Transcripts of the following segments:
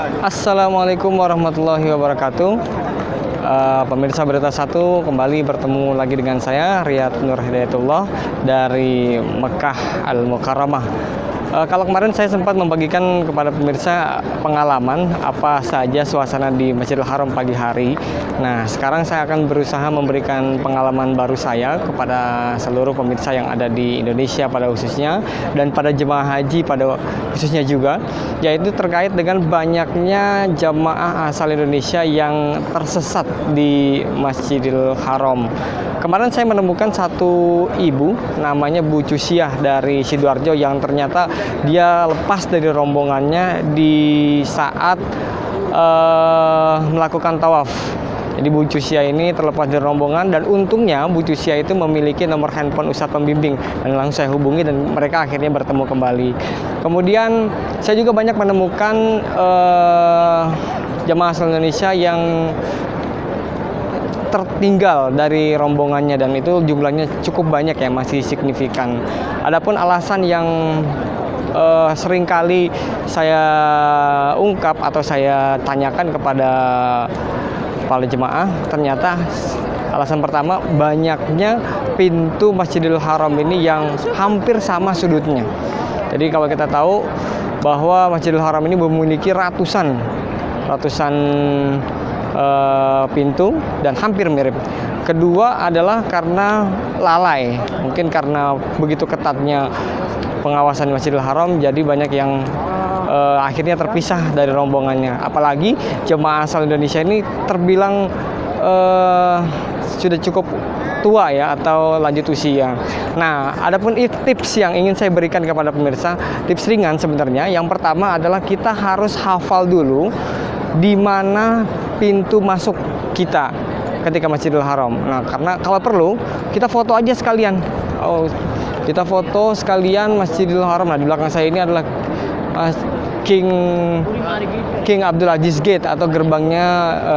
Assalamualaikum warahmatullahi wabarakatuh. Pemirsa Berita Satu, kembali bertemu lagi dengan saya Riyad Nur Hidayatullah dari Mekah Al-Mukarramah. Kalau kemarin saya sempat membagikan kepada pemirsa pengalaman apa saja suasana di Masjidil Haram pagi hari. Nah, sekarang saya akan berusaha memberikan pengalaman baru saya kepada seluruh pemirsa yang ada di Indonesia pada khususnya dan pada jemaah haji pada khususnya juga, yaitu terkait dengan banyaknya jemaah asal Indonesia yang tersesat di Masjidil Haram. Kemarin saya menemukan satu ibu namanya Bu Cusiah dari Sidoarjo yang ternyata dia lepas dari rombongannya di saat melakukan tawaf. Jadi Bu Cusiah ini terlepas dari rombongan dan untungnya Bu Cusiah itu memiliki nomor handphone Ustadz pembimbing dan langsung saya hubungi dan mereka akhirnya bertemu kembali. Kemudian saya juga banyak menemukan jemaah asal Indonesia yang tertinggal dari rombongannya dan itu jumlahnya cukup banyak ya, masih signifikan. Adapun alasan yang seringkali saya ungkap atau saya tanyakan kepada kepala jemaah, ternyata alasan pertama banyaknya pintu Masjidil Haram ini yang hampir sama sudutnya. Jadi kalau kita tahu bahwa Masjidil Haram ini memiliki ratusan pintu dan hampir mirip. Kedua adalah karena lalai, mungkin karena begitu ketatnya pengawasan di Masjidil Haram, jadi banyak yang akhirnya terpisah dari rombongannya. Apalagi jemaah asal Indonesia ini terbilang sudah cukup tua ya atau lanjut usia. Nah, adapun tips yang ingin saya berikan kepada pemirsa, tips ringan sebenarnya. Yang pertama adalah kita harus hafal dulu di mana pintu masuk kita ketika Masjidil Haram. Nah, karena kalau perlu kita foto aja sekalian. Kita foto sekalian Masjidil Haram. Nah, di belakang saya ini adalah King Abdul Aziz Gate atau gerbangnya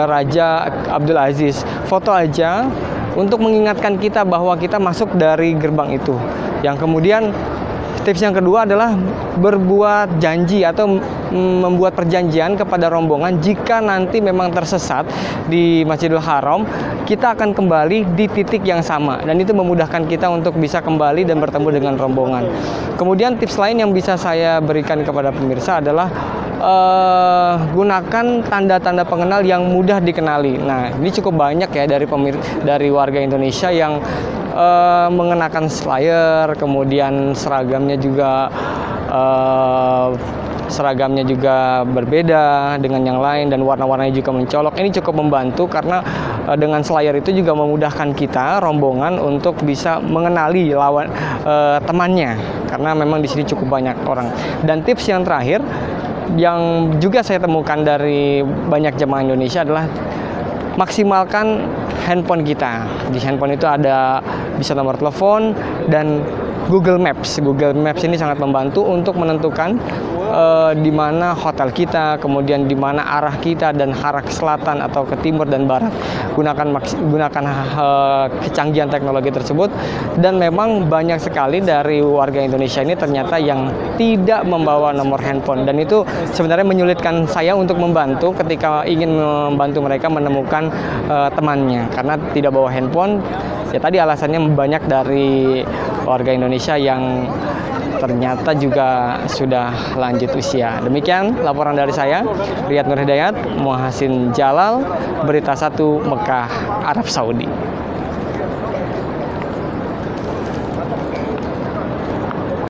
Raja Abdul Aziz. Foto aja untuk mengingatkan kita bahwa kita masuk dari gerbang itu. Yang kemudian tips yang kedua adalah berbuat janji atau membuat perjanjian kepada rombongan jika nanti memang tersesat di Masjidil Haram, kita akan kembali di titik yang sama dan itu memudahkan kita untuk bisa kembali dan bertemu dengan rombongan. Kemudian tips lain yang bisa saya berikan kepada pemirsa adalah gunakan tanda-tanda pengenal yang mudah dikenali. Nah, ini cukup banyak ya dari warga Indonesia yang mengenakan slayer, kemudian seragamnya juga berbeda dengan yang lain dan warna-warnanya juga mencolok. Ini cukup membantu karena dengan slayer itu juga memudahkan kita rombongan untuk bisa mengenali temannya karena memang di sini cukup banyak orang. Dan tips yang terakhir yang juga saya temukan dari banyak jemaah Indonesia adalah maksimalkan handphone kita. Di handphone itu ada bisa nomor telepon dan Google Maps. Google Maps ini sangat membantu untuk menentukan di mana hotel kita, kemudian di mana arah kita dan arah ke selatan atau ke timur dan barat. Gunakan kecanggihan teknologi tersebut dan memang banyak sekali dari warga Indonesia ini ternyata yang tidak membawa nomor handphone dan itu sebenarnya menyulitkan saya untuk membantu ketika ingin membantu mereka menemukan temannya karena tidak bawa handphone. Ya tadi alasannya banyak dari warga Indonesia yang ternyata juga sudah lanjut usia. Demikian laporan dari saya, Riyad Nur Hidayat, Muhsin Jalal, Berita Satu, Mekah, Arab Saudi.